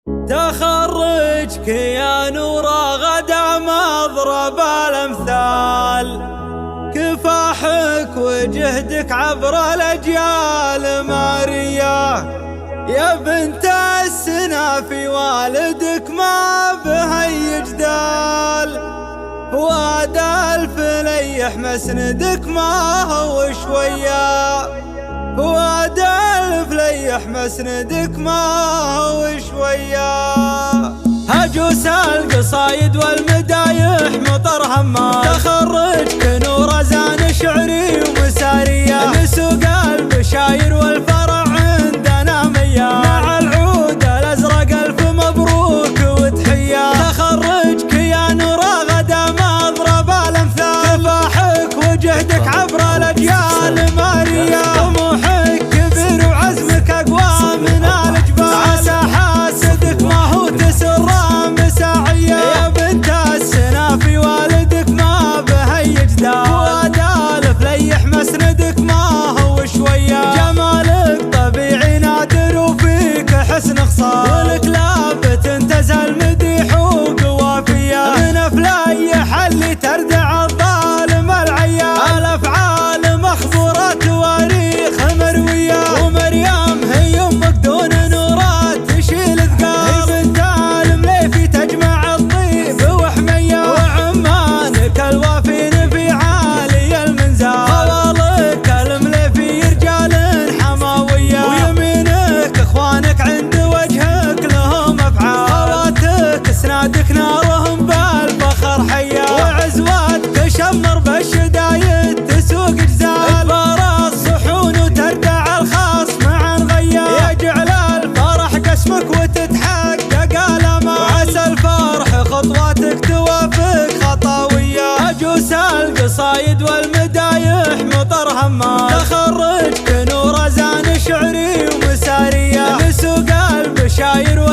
تخرجك يا نورا غدا مضرب الامثال، كفاحك وجهدك عبر الاجيال مارية. يا بنت السنافي والدك ما به اي جدال، فؤاد الفليح مسندك ما هو شويه، فؤاد الفليح مسندك ما هو شويه. هجوس القصايد والمدايح مطر همال، تخرجك نور زان شعري ومساريه، لسوق البشاير والفرع عندنا مياه، مع العود الازرق الف مبروك وتحيه. تخرجك يا نور غدا مضرب الامثال، كفاحك وجهدك عبر الاجيال ماريه. طموحك كبير وعزمك اقوى من الجبال، عسى حاسدك ما هو تسر مساعيه. يا بنت السنافي والدك ما به اي جدال، فؤاد الفليح مسندك ما هو شويه. جمالك طبيعي نادر وفيك حسن خصال، ولك لافت تزهل مديح وقوافيه. من افلايح اللي تردع الظالم العيال، الافعال مخبوره تواريخ مرويه. ومريم هي امك دون نورات تشيل ثقال، هي بنت المليفي تجمع الطيب وحميه. وعمانك الوافين في عالي المنزال، خوالك المليفي رجال حماويه. ويمينك اخوانك عند وجهك لهم افعال، خواتك اسنادك نارهم بالفخر حيه. وعزواتك شمر بالشدايد تسوق جزال، اكبر الصحون وتردع الخاص مع غيال. يجعل الفرح قسمك وتتحقق الامال، وعسى الفرح خطواتك توافق خطاويه. هجوس القصايد والمدايح مطر همال، تخرجك نور زان شعري ومساريه، لسوق البشاير